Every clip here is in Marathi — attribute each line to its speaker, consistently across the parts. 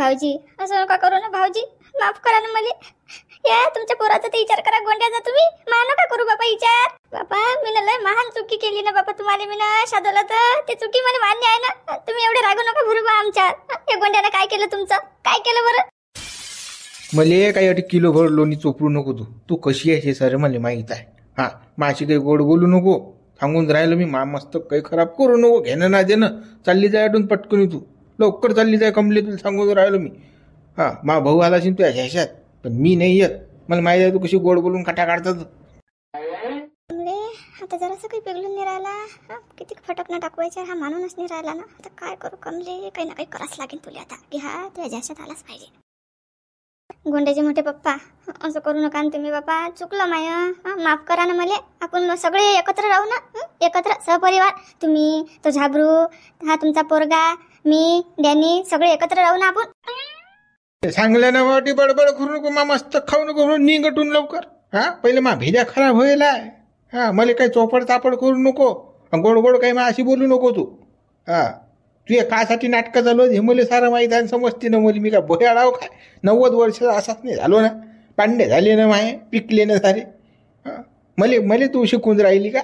Speaker 1: भाऊजी, असं नका करू ना भाऊजी, माफ करा ना मला. या तुमच्या पोराचा ते विचार करा गोंड्याचा, तुम्ही मा नका करू बापा विचार. बापा मी ना लय महान चुकी केली ना बापा, तुम्हाला मी ना शादवलं तर ते चुकी मला मान्य आहे ना. तुम्ही एवढे रागू नका भरू बा आमच्यात. या गोंड्यानं काय केलं तुमचं, काय केलं बरं?
Speaker 2: मले काही अटी किलो भर लोणी चोपडू नको. तू कशी आहे हे सर मला माहीत आहे. हा माझी काही गोड बोलू नको. सांगून राहिलं मी, मा मस्त काही खराब करू नको. घेणं ना देणं. चालली जाय अटून पटकन, तू लवकर चालली जाय कमले, तुला सांगून राहिलो मी. हा मा भाऊ आला असेल तुझ्या ह्याच्यात, पण मी नाही येत. मला माहिती आहे तू कशी गोड बोलून काटा काढतात.
Speaker 1: आता जरासं काही पिघलून नाही राहिला. किती फटकणं टाकवायचं, हा मानूनच नाही राहिला ना. आता काय करू कमले, काही ना काही करावंच लागेल तुला आता, की हा तुझ्या जाशात आलाच पाहिजे. गोंड्याचे मोठे पप्पा, असं करू नका ना तुम्ही बापा. चुकलं माय, माफ करा ना मला. आपण सगळे एकत्र राहू ना, एकत्र सहपरिवार. तुम्ही, तो झाबरू, हा तुमचा पोरगा, मी, डॅनी, सगळे एकत्र राहू ना आपण.
Speaker 2: सांगलं ना वाटी बडबड करू नको. मा मस्त खाऊ नको म्हणून निघटून लवकर. हा पहिले मा भेजा खराब व्हायला. हा मला काही चोपड तापड करू नको. गोड गोड काही मा अशी बोलू नको तू. हा तुझ्या कासाठी नाटकं चालू हे मला सारं माहीत आहे, समजते ना मला. मी काय बोयाळाव काय 90 वर्ष असाच नाही झालो ना. पांडे झाले ना माये, पिकले ना सारे. मले तू शिकून राहिली का?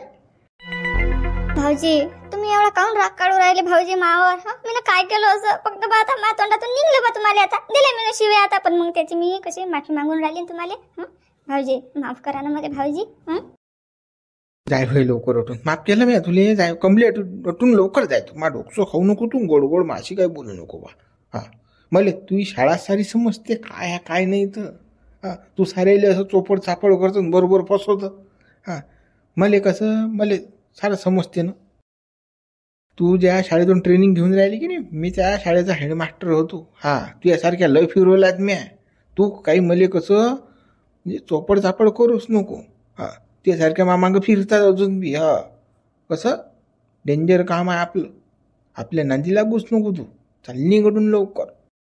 Speaker 1: भाऊजी तुम्ही एवढा काऊन राग काढू राहिले भाऊजी मावर? मी काय केलं असं? फक्त बा आता मा तोंडातून निघलं बा तुम्हाला. आता दिले मी शिवे आता, पण मग त्याची मी कशी माफी मागून राहिली तुम्हाला. भाऊजी माफ करा ना मला भाऊजी.
Speaker 2: जाय होय लवकर उठून. माफ केलं मी तुले. जाय कमले उठून लवकर जाय. तू मा डोकसं खाऊ नको. तू गोड गोड माशी काय बोलू नको बा. हा मले तुझी शाळा सारी समजते काय आहे काय नाही तर. हा तू सारेले असं चोपड चापड करतो बरोबर फसवतं. हा मले कसं, मले सारं समजते ना. तू ज्या शाळेतून ट्रेनिंग घेऊन राहिली की नाही, मी त्या शाळेचा हेडमास्टर होतो. हा तू यासारख्या लय फिरवलात मी. तू काही मले कसं म्हणजे चोपड चापड करूच नको. हा त्यासारख्या मामांग फिरतात अजून बी. हा कसं डेंजर काम आहे आपलं. आपल्या नांदी लागूच नको तू. चाल निघडून लवकर.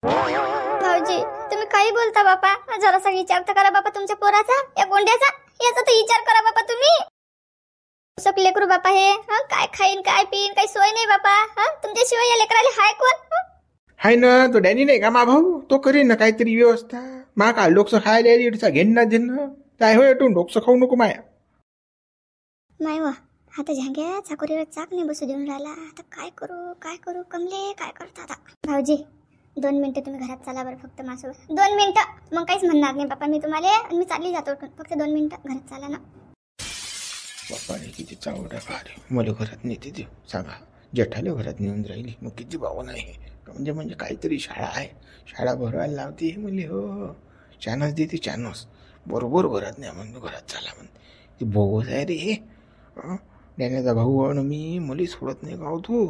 Speaker 1: भाऊजी तुम्ही काही बोलता बापा? जरासा विचार तर करा बापा तुमच्या पोराचा, या गोंड्याचा. याचा तर विचार करा बापा तुम्ही. सक लेकरू बापा हे, काय खाईन काय पिईन काही सोय नाही बापा. तुमच्याशिवाय या लेकराला हाय कोण?
Speaker 2: हाय ना तो डॅनी नाही का मा भाऊ, तो करीन ना काहीतरी व्यवस्था. मा का डोकसं खायला इडचा घेण ना देणं काय होय. तू डोकसं खाऊ नको माया.
Speaker 1: माय वा आता झांग्या चाकोरीवर चाक नाही बसू देऊन राहिला. आता काय करू कमले, काय करता आता? भाऊजी 2 मिनिटं तुम्ही घरात चला बरं, फक्त माझ्यासोबत 2 मिनिटं. मग काहीच म्हणणार नाही बापा मी तुम्हाला. मी चालली जातो, फक्त 2 मिनिटं घरात चला ना.
Speaker 2: बाप्पाने किती चावडा रे. मला घरात नेते देऊ सांगा. जेठाले घरात नेऊन राहिली मग किती भावना आहे. म्हणजे काहीतरी शाळा आहे, शाळा भरवायला लावते हे म्हणले. हो चानस देते चानस. बरोबर घरात नाही म्हणतो, घरात चाला म्हणते. ती बोगस आहे रे हे. डॅण्याचा भाऊ आणि मी मला सोडत नाही गाव तू.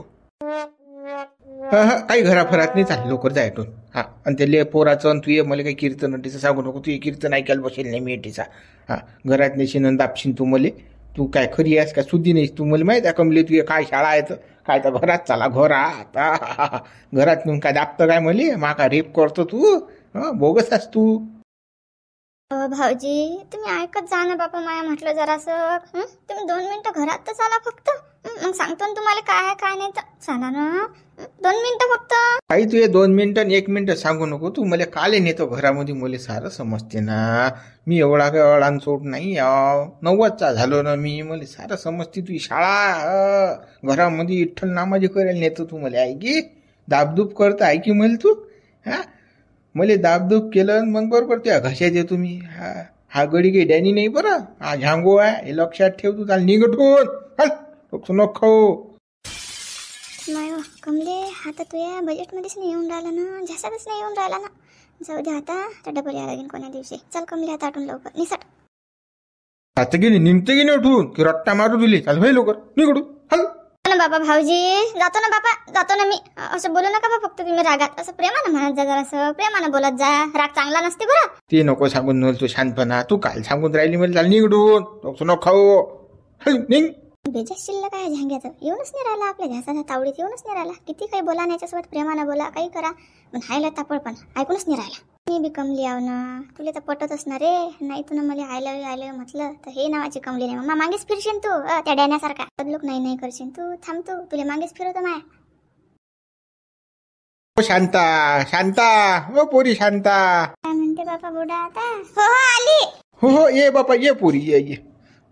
Speaker 2: काही घराफरात नाही. चाल लवकर जायटून. हा आणि ते पोराचं आणि तू ये मला काही कीर्तन अटीचं सांगू नको. तू कीर्तन ऐकायला बसेल नाही मी एटीचा. हा घरात नेशीन आणि दापशीन तू मले. तू काय खरी आहेस का सुद्धी नाहीस तू. मला माहिती आहे कमले तू काय शाळा आहे तर काय तर घरात चाला घरात. घरात नेऊन काय दाबतं काय मले? मा का रेप करतो तू? बोगस आहेस तू.
Speaker 1: भाऊजी तुम्ही ऐकत जा ना बापा माया म्हटलं जरासं. तुम्ही 2 मिनिटं घरात तर चाला फक्त. मग सांगतो ना तुम्हाला काय आहे काय नाही तर. चाला ना 2 मिनिटं फक्त.
Speaker 2: काही तू 2 मिनिटं 1 मिनिटं सांगू नको. तू मला काले नेतो घरामध्ये. मला सारं समजते ना. मी एवढा काय अळान सोड नाही. 90चा झालो ना मी. मला सारं समजते. तुझी शाळा घरामध्ये विठ्ठल नामाजी करायला नेतो तू मला. ऐकी दाबदूब करता ऐकी मला तू. हा मला दाबदूब केलं मग बरोबर त्या घशात येतो मी. हा गडी काही डॅनी नाही बरं. हा झांगो आहे हे लक्षात ठेव तू. चाल निघटून. नको
Speaker 1: नाही कमले आता तू या बजेटमध्येच नाही येऊन राहिला ना, जास्तच नाही येऊन राहिला ना. जाऊ दे आता तर डबल या लागेल कोण्या दिवशी. चल कमले आता आठवून लवकर निसट.
Speaker 2: आता गेली निघते की नाही उठून की रट्टा मारू दिली. चाल होय लवकर निघडून. हल
Speaker 1: ना बाबा भाऊजी जातो ना बापा जातो ना मी. असं बोलू नका बा फक्त तुम्ही रागात. असं प्रेमानं म्हणत जा, जरासं प्रेमानं बोलत जा. राग चांगला नसते बरं.
Speaker 2: ते नको सांगून तू शांतपणा. तू काल सांगून राहिली मला. चाल निघडून. नको हल निघ.
Speaker 1: बेजात शिल्लक आहे झांग्याचं. येऊनच नाही राहिला आपल्या घ्यासाच्या तावडीत. येऊनच नाही राहिला. किती काही बोला याच्यासोबत प्रेमानं बोला काही करा पण हायला तापड पण ऐकूनच नाही राहिला. मी बी कमली आव ना. तुला तर पटत असणार रे. नाही तू ना मला आय लव्ह म्हटलं तर हे नावाची कमली नाही. मग मागेच फिरशील तू त्या डॅण्यासारखा. बदलूक नाही करशील तू. थांब तू तुला मागेच फिरवतो माया.
Speaker 2: ओ शांता, शांता, ओ पोरी शांता.
Speaker 1: काय म्हणते बापा बुडा आता? हो हो आली.
Speaker 2: हो हो ये बापा, ये पोरी, ये ये.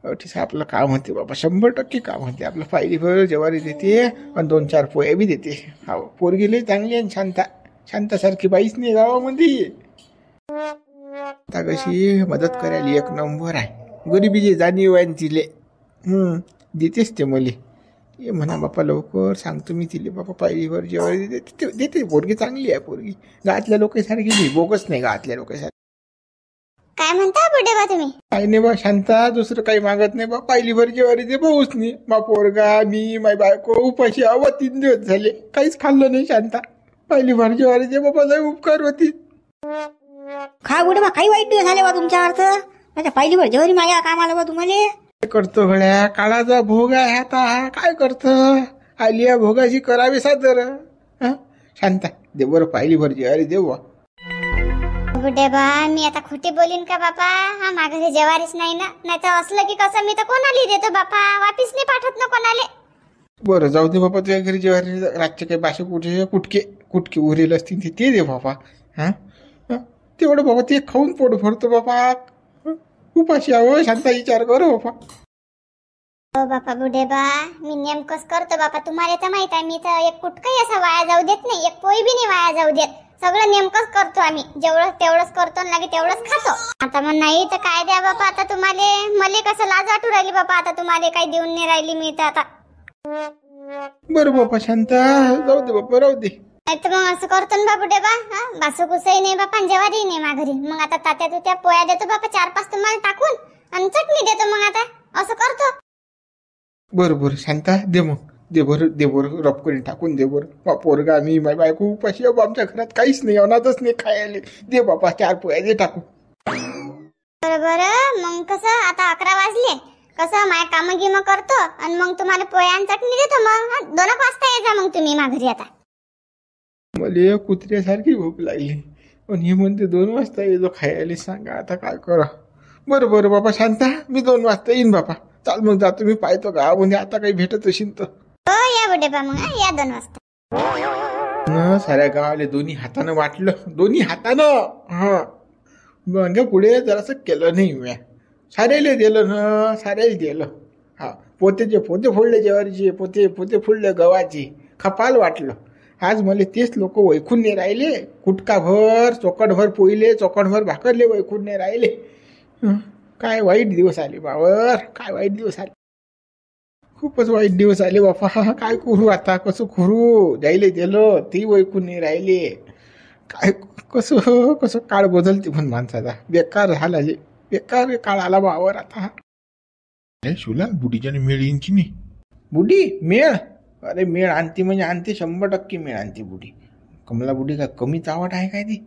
Speaker 2: ठीक आपलं काम होते बाबा, 100% काम होते आपलं. फायलीभर ज्वारी देते आणि 2-4 पोया बी देते. हो पोरगी लई चांगली आहे. शांता, शांतासारखी बाईच नाही गावामध्ये. आता कशी मदत करायला एक नंबर आहे. गरिबीची जाणीव आहे तिले. देतेच ते मले. ये म्हणा बापा लवकर, सांगतो मी तिले बापा. पायरीवर ज्वारी देते, देते. पोरगी चांगली आहे पोरगी. गावातल्या लोकांसारखी नाही, बोगस नाही गावातल्या लोकांसारखी.
Speaker 1: काय म्हणता बुडे बा तुम्ही?
Speaker 2: काही नाही बा शांता, दुसरं काही मागत नाही बा. पायलीभर जेवारी दे भाऊच नाही. मा पोरगा, मी, माय बायको उपाशी आवा 3 दिवस झाले. काहीच खाल्लं नाही शांता. पायलीभर जेवारी दे बाबा, लय उपकार होती.
Speaker 3: खा बुडे बा, काही वाईट दिवस झाले बा तुमच्या अर्थ. आता पायलीभर जेवारी मागा कामाला बा तुम्हाला.
Speaker 2: काय करतो गड्या, काळाचा भोग आहे आता. काय करतो, आलिया भोगाची करावी सादर. शांता दे बरं, पायलीभर जेवारी दे बा.
Speaker 1: बुडे बा मी आता खोटी बोलीन का बापा? हा माघारी जेवारीच नाही ना. नाही तर असलं की कसं मी तर कोणाला देतो बापा, वापिस नाही पाठवत ना कोणाले.
Speaker 2: बरं जाऊ दे बापा, तुझ्या घरी जेवारी रातचे काही बाशे कुटके उरेल असतील ते दे बापा. तेवढं बाबा, ते खाऊन पोट भरतो बापा. उपाशी आहो शांता, विचार कर बापा.
Speaker 1: हो बापा बुडे बा, मी नेमकंच करतो बापा. तुम्हाला तर माहित आहे मी तर एक कुटकही असं वाया जाऊ देत नाही. एक पोळी बी नाही वाया जाऊ देत. सगळं नेमकंच करतो आम्ही. जेवढं तेवढंच करतो आणि लागे तेवढंच खातो. आता मग नाही तर काय द्या बापा आता तुम्हाला. मला कसं लाज वाटू राहिली बापा आता तुम्हाला काही देऊन नाही राहिली मी तर आता.
Speaker 2: बरं बापा शांता, जाऊ दे बापा, राहू दे.
Speaker 1: नाही तर मग असं करतो ना बाबू डेबा. बासू कुसही नाही बापा, जेवारी नाही मा घरी. मग आता तात्या तुत्या पोया देतो बापा 4-5 तुम्हाला टाकून, आणि चटणी देतो. मग आता असं करतो.
Speaker 2: बरं शांता, दे मग. दे बरं रपकरी टाकून दे बरं. बा पोरगा, मी, माय बायको उपाशी आहे. आमच्या घरात काहीच नाही, अनाथच नाही खायला. दे बापा 4 पोया दे टाकून.
Speaker 1: बरं मग कसं आता 11 वाजले. कसं माय काम गिम करतो आणि मग तुम्हाला पोया आणि चटणी देतो. मग 2 वाजता ये जा मग तुम्ही मा घरी. आता
Speaker 2: मला कुत्र्यासारखी भूक लागली, पण हे म्हणते 2 वाजता येतो खायला. सांगा आता काय करा. बरं बाबा शांता, मी 2 वाजता येईन बापा. चाल मग जातो मी, पाहतो गावामध्ये आता काही भेटत असेल तर.
Speaker 1: हो या बुडे बा, मग या 2 वाजता.
Speaker 2: साऱ्या गावाला दोन्ही हातानं वाटलं, दोन्ही हातानं. मग पुढे जरासं केलं नाही म्या. साऱ्याला दिलं ना, साऱ्याला दिलं. पोते फोडले ज्वारीचे, पोते फोडले गव्हाचे. खपाल वाटलं. आज मला तेच लोक वैखून नाही राहिले. कुटकाभर चोकटभर पोईले, चोकटभर भाकरले वैखून नाही राहिले. काय वाईट दिवस आले बावर, काय वाईट दिवस आले. खूपच वाईट दिवस आले बापा. काय करू आता, कसं करू. द्यायले दिलं ते वैखून नाही राहिले. काय कसं काळ बदलते पण माणसाचा. बेकार झाला, बेकार काळ आला बावर आता. शिवला बुडीच्याने मेळ येईन की नाही? बुडी मेळ, अरे मेळ आणते म्हणजे आणते, 100% मेळ आणते बुडी. कमला बुडी का कमी चावट आहे काय ती?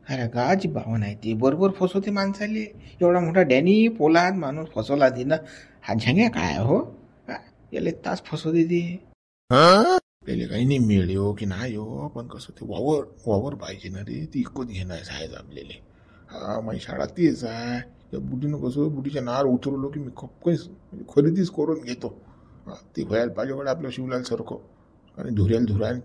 Speaker 2: अरे गाची भावना आहे ती. बरोबर फसवते माणसाले. एवढा मोठा डॅनी पोलाद माणूस फसवला तिनं. हा झंग्या काय हो, याला तास फसवते ती. पहिले काही नाही मेळ हो की नाही हो, पण कसं ते वावर पाहिजे ना रे. ती इकून घेणार साहेब आपल्याला. माझी शाळा तीच आहे. त्या बुडीनं कसं, बुडीच्या नार उतरवलो की मी काही खरेदीच करून घेतो. ती व्हायला पाहिजे वाटतं आपलं शिवलाल सारखं. आणि धुऱ्याल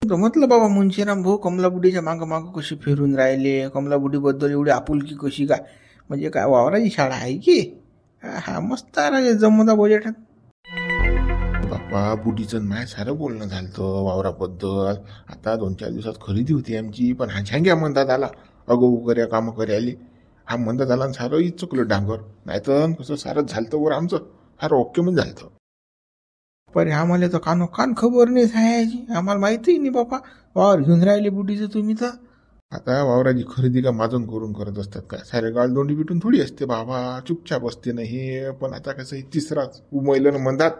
Speaker 2: म्हटलं बाबा मुंशीराम भाऊ कमलाबुडीच्या मागं कशी फिरून राहिले. कमलाबुडीबद्दल एवढी आपुलकी कशी काय, म्हणजे काय वावराची शाळा आहे की? हा मस्त आहे जमदा बजेटात. बाप्पा बुडीचं माय सारं बोलणं झालं वावराबद्दल. आता 2-4 दिवसात खरेदी होती आमची, पण हा झांग्या म्हणतात आला. अगो कर्या कामं करायला हा म्हणतात आला. सारं चुकलं डांगर. नाही तर कसं सारंच झालं वर आमचं. सारं ओके म्हणजे झालं. पण आम्हाला तर कान खबर नाही सायाची. आम्हाला माहितीही नाही बापा. वावर घेऊन राहिले बुडीचं तुम्ही तर. आता वावराची खरेदी का माजून करून करत असतात का? सारे गाळ दोंडी बिटून थोडी असते बाबा. चुपचाप असते ना हे. पण आता कसं तिसराच उमयलं म्हणतात.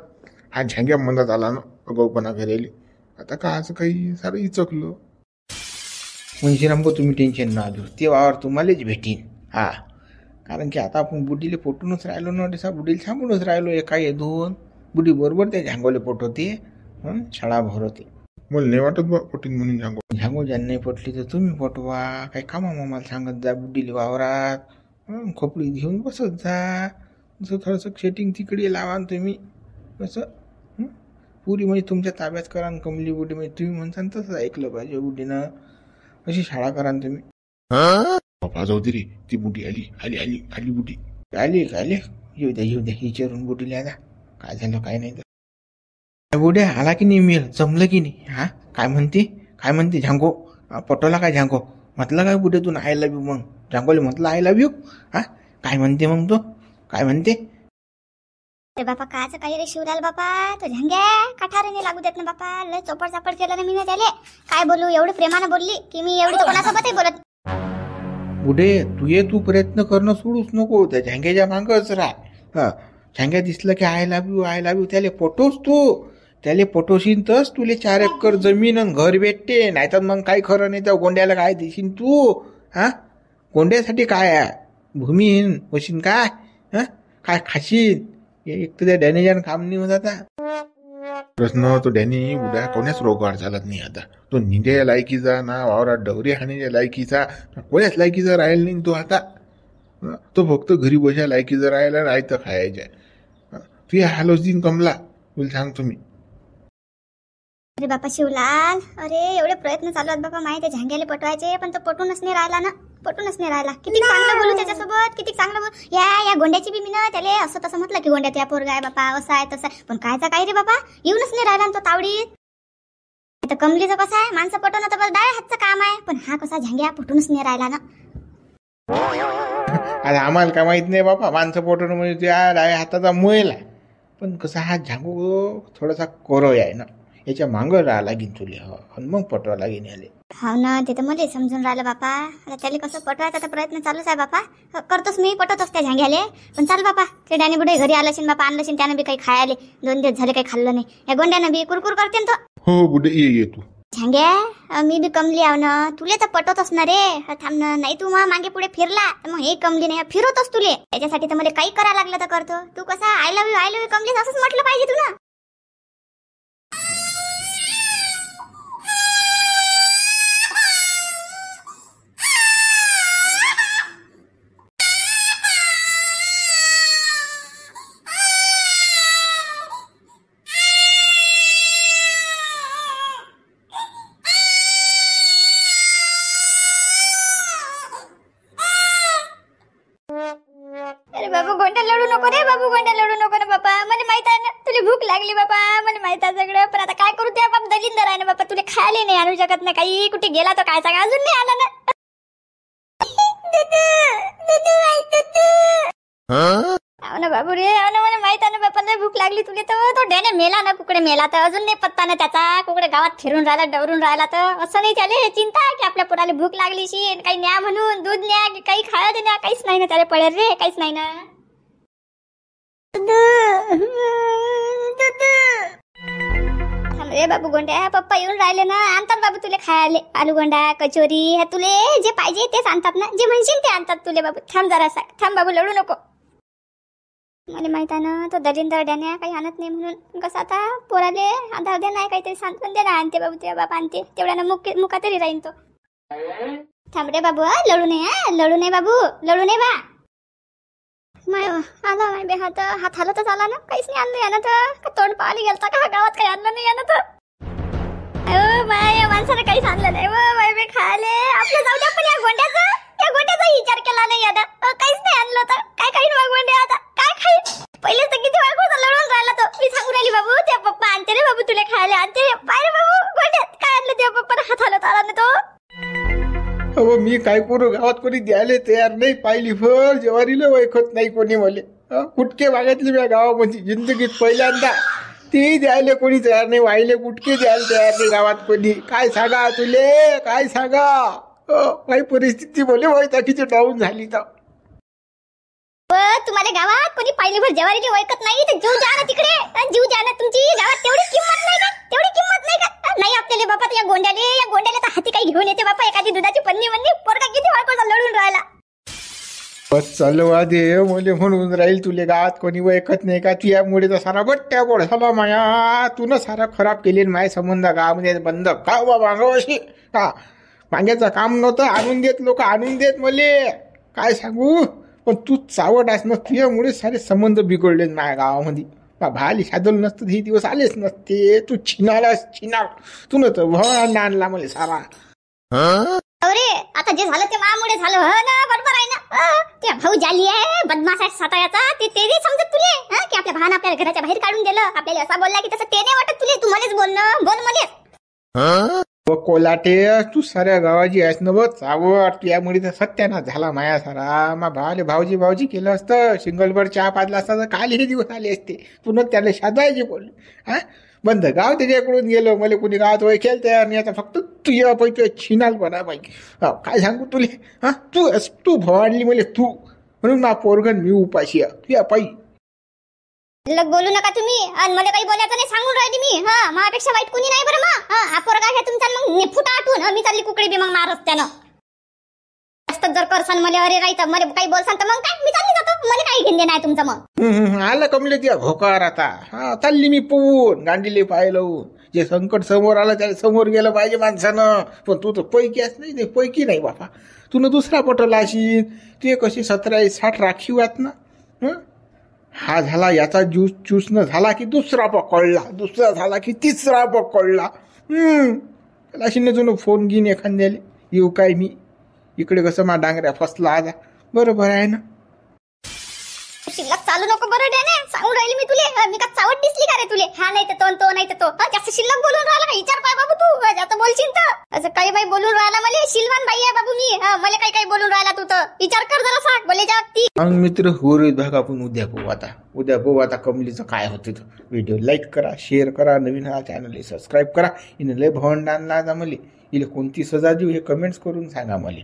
Speaker 2: हा झांग्या म्हणतात आला ना अगाऊपणा करायला. आता का असं काही सारं इचकलं. मुंशीराम भाऊ तुम्ही टेन्शन ना घेऊ, ते वावर तुम्हालाच भेटीन. कारण की आता आपण बुडीले पोटूनच राहिलो ना. तसा बुडीला सांगूनच राहिलो. एका 2 बुडी बरोबर त्या झांगोले पोटवते. शाळा भरवते. मला नाही वाटत बा पटीन म्हणून झांगो ज्यांना नाही पटली तर तुम्ही पटवा. काही कामा मामाला सांगत जा बुडीले वावरात. खोपडी घेऊन बसत जा. जसं थोडंसं सेटिंग तिकडे लावा तुम्ही. कसं पुरी म्हणजे तुमच्या ताब्यात करा न कमली बुडी, म्हणजे तुम्ही म्हणता न तसंच ऐकलं पाहिजे बुडीनं. अशी शाळा करा न तुम्ही. बाबा जाऊ दे रे, ती बुडी आली आली आली आली बुडी आली आली. येऊ द्या विचारून बुडीला आता काय झालं काय नाही तर. बुड्या आला की नाही मेल, जमलं की नाही? हा काय म्हणते झांगो? पटवला काय झांगो? म्हटलं काय बुडे तू आय लव्ह यू? मग झांगोले म्हटलं आय लव्ह यू. हा काय म्हणते मग तो? काय म्हणते?
Speaker 1: अरे बापा कायचं काही रे शिवलाल बापा, तो झंग्या काठारे नाही लागू देत ना बापा. लय चोपड चापड केलं ना मी ना त्याले. काय बोलू, एवढं प्रेमानं बोलली की मी एवढी तर कोणासोबतही बोलत.
Speaker 2: बुडे तू प्रयत्न करणं सोडूच नको, त्या झँग्याच्या मागच राह. हा झँग्या दिसलं की आय लव्ह यू त्याले पटवूस तू. त्याले पटवशील तरच तुले 4 एकर जमीन आणि घर भेटते, नाहीतर मग काही खरं नाही. त्या गोंड्याला काय देशील तू? हा गोंड्यासाठी काय आहे? भूमीहीन होशील काय? हा काय खाशील? एक तर त्या डॅनेजान काम नाही होत आता. प्रश्न तो डॅनी बुड्या कोण्याच रोगावर चालत नाही आता. तो निंद्या लायकीचा ना वावरात डवरे हाण्याच्या लायकीचा, कोण्याच लायकीचा राहिला नाही तो आता. तो फक्त घरी बसा लायकीचा राहायला, राहायचं खायचं. तू हालोच दिन कमला, तुला सांगतो मी.
Speaker 1: अरे बापा शिवलाल, अरे एवढे प्रयत्न चालू आहेत बाबा माहिती आहे झांग्याला पटवायचे, पण तो पटूनच नाही राहिला ना. किती चांगलं बोलू त्याच्यासोबत, किती चांगलं बोलू. या गोंड्याची बी मी ना त्याला असं तसं म्हटलं की गोंड्या त्या पोरगा आहे बापा, असं आहे तसं आहे. पण कायचा काय रे बाबा, येऊनच नाही राहिला तो तावडीत. तर कमलीचं कसं आहे, माणसं पटवणं तर बस डाव्या हातचं काम आहे, पण हा कसा झांग्या पटूनच नाही राहिला ना.
Speaker 2: आता आम्हाला काय माहित नाही बाबा, माणसं पटवणं म्हणजे त्या डाव्या हाताचा मोयला. पण कसा हा झांगू थोडासा कोरय आहे ना, याच्या मागं राहा लागेल तुले. आणि मग पटवा लागेल याले.
Speaker 1: हो ना, ते तर मला समजून राहिलं बापा. आता त्याला कसं पटवायचा तर प्रयत्न चालूच आहे बापा. करतोच मी, पटवतोच त्या झांग्याले. पण चाल बापा, ते डॅनी बुडे घरी आलंशीन बापा, आणलंशीन त्यानं बी काही खायले. 2 दिवस झाले काही खाल्लं नाही. या गोंड्यानं बी कुरकुर करते ना तो.
Speaker 2: हो बुडे ये तू.
Speaker 1: झांग्या मी बी कमली आव ना, तुले तर पटवतोच ना रे. थांब ना, नाही तू मग मागे पुढे फिरला तर मग हे कमली नाही फिरवतोच तुले. त्याच्यासाठी तर मला काही करायला लागलं तर करतो. तू कसा आय लव्ह यू कमली असंच म्हटलं पाहिजे तू ना. बाबू गोंड्या लढू नको रे, बाबू गोंड्या लढू नको ना बापा. मला माहित आहे ना तुला भूक लागली बापा, मला माहित आहे सगळं. पण आता काय करू, त्या बाप दलिंदर आहे ना बापा, तुला खायला नाही आणू शकत ना काही. कुठे गेला तो काय सांगा, अजून नाही आला ना. ना बाबू रे, मला माहित आहे ना बापा, लय भूक लागली तुला. तर तो डॅने मेला ना, कुकडे मेला तर अजून नाही पत्ता ना त्याचा. कुकडे गावात फिरून राहिला, डवरून राहिला. तर असं नाही त्याला चिंता की आपल्या पोराला भूक लागली शी, काही न्या म्हणून दूध न्या की काही खायला न्या, काहीच नाही ना त्याला पडेल रे, काहीच नाही ना. रे बाबू गोंड्या, पप्पा येऊन राहिले ना, आणतात बाबू तुले खायला. आलू गोंडा, कचोरी, तुले जे पाहिजे तेच आणतात ना, जे म्हणशील ते आणतात तुले बाबू. थांब जरासा, थांब बाबू, लढू नको. मला माहित आहे ना तो दलिंदर डॅन्या काही आणत नाही म्हणून. कसं आता पोराले आधार दे नाही, काहीतरी सांगून दे ना, आणते बाबू तुझ्या बाबा आणते. तेवढ्यानं मुका तरी राहीन तो. थांब रे बाबू, लढू नाही बाबू, लढू नाही बा. आला माय बे, हात हालतच आला ना, काहीच नाही आणलं यानं. तर तोंड पाहायला गेलता का गावात, काही आणलं नाही यानं. तर माय माणसानं काहीच आणलं नाही माय बे खायले. आपलं जाऊ द्या, पण या गोंड्याचा विचार केला नाही यानं. काहीच नाही आणलं. तर काय खाईन मग गोंड्या आता, काय खाईन? पहिलेच तर किती वेळ लढून राहिला तो. मी सांगू राहिली बाबू, त्या पप्पा आणते रे बाबू तुला खायला, आणते रे. पाय रे बाबू, गोंड्यात काय आणलं त्या पप्पानं, हात हालत आला ना तो.
Speaker 2: अहो मी काय करू, गावात कोणी द्यायला तयार नाही. पाहिली फळ ज्वारीला वैखत नाही कोणी मले. कुटके मागितले मी गावामध्ये जिंदगीत पहिल्यांदा, ते द्यायला कोणी तयार नाही. वाहिले कुटके द्यायला तयार नाही गावात कोणी. काय सांगा तुले, काय सांगा. काही परिस्थिती बोले वैताकीची डाऊन झाली. तर
Speaker 1: तुम्हाला गावात कोणी पाहिली भर ज्वारीची वैकत नाही, तर जीव द्या ना तिकडे. जीव द्या ना, तुमची गावात तेवढी किंमत नाही का? नाही आपल्याला बाबा. या गोंड्याला तर हाती काही घेऊन येते बापा, एखादी दुधाची पन्नी पोरगा किती वाळकोचा लढून राहिला.
Speaker 2: बस चालवा दे मुले म्हणून राहील. तुले गावात कोणी वैकत नाही का? तुझ्यामुळे तर सारा बट्ट्या गोड झाला माया. तू न सारा खराब केले माझे संबंध गावामध्ये बंद का बाबा अशी. हा माग्याचं काम नव्हतं, आणून देत लोक, आणून देत मले. काय सांगू, पण तू चावट आहेस ना, तुझ्यामुळे सारे संबंध बिघडले माझ्या गावामध्ये. भाली साधवलं नसतं हे दिवस आलेच नसते. तू छिनालास छिनाल. तू न तर भवान आणला मला सारा.
Speaker 1: अरे आता जे झालं ते मामुळे झालं हो ना, बरोबर आहे ना. ते भाऊ जाली आहे बदमाश आहे साताऱ्याचा, ते नाही समजत तुले की आपल्या भावानं आपल्याला घराच्या बाहेर काढून दिलं, आपल्याला असा बोलला की तसं ते नाही वाटत तुले. तू मलाच बोल मलेच.
Speaker 2: कोलाटे तू साऱ्या गावाची आहेस ना बघ आवड. यामुळे तर सत्यानाश झाला माया सारा. मा भावाले भाऊजी केलं असतं, सिंगलभर चहा पाजला असता तर काल हे दिवस आले असते. पुन्हा त्याला शादायचे बोलले. हा बंद गाव त्याच्याकडून गेलो. मला कोणी गावात ओळखेल तयार नाही. आता फक्त तुझ्या पैकी छिनाल बना पाहिजे. काय सांगू तुले. हा तू भवाडली मला तू म्हणून ना पोरगण मी उपाशी तुझ्या पायी.
Speaker 1: बोलू नका तुम्ही, आणि मला काही बोलायचं नाही सांगून राहिली मी. हा माझ्यापेक्षा वाईट कोणी नाही बरं. मग हा पोरगा हे तुमचा मग फुटा आठवून मी चालली कुकडी बी मग मार रस्त्यानं. जास्त जर करसान मला अरे राहता मला काही बोलसान तर मग काय मी चालली जातो. मला काही घेणे नाही तुमचं. मग
Speaker 2: आलं कमले त्या भोकार आता. हा चालली मी पोहून गांडीले पाहिलं. जे संकट समोर आलं त्याला समोर गेलं पाहिजे माणसानं. पण तू तर पैकीच नाही. ते पैकी नाही बापा. तू दुसरा पटवला अशी. ते कशी 17-60 राखीव आहेत ना. हा झाला याचा ज्यूस चूसनं झाला की दुसरा पकडला, दुसरा झाला की तिसरा पकडला. त्याला अशी न फोन घेईन एखाद्याले येऊ काय मी इकडे. कसं मा डांगऱ्या फसला आज. बरोबर आहे ना.
Speaker 1: शिल्लक चालू नको बरं डॅने, सांगून राहिली मी तुले. मी का चावट दिसली का रे तुले. हा नाही तर तो नाही तर तो. जास्त शिल्लक बोलून राहिला का विचार पाय बाबू. तू जास्त बोलशील तर असं काही बाई बोलून राहिला मला. शिलवान बाई आहे बाबू मी. मला काही बोलून राहिला तू तर विचार कर जरा. सांग बोले जागती
Speaker 2: मग मित्र होरे भाग आपण उद्या पाहू आता कमलीचं काय होते. व्हिडिओ लाईक करा, शेअर करा, नवीन हा चॅनल सबस्क्राईब करा. हिने लय भवंड आणला आता मला. हिला कोणती सजा देऊ हे कमेंट्स करून सांगा मला.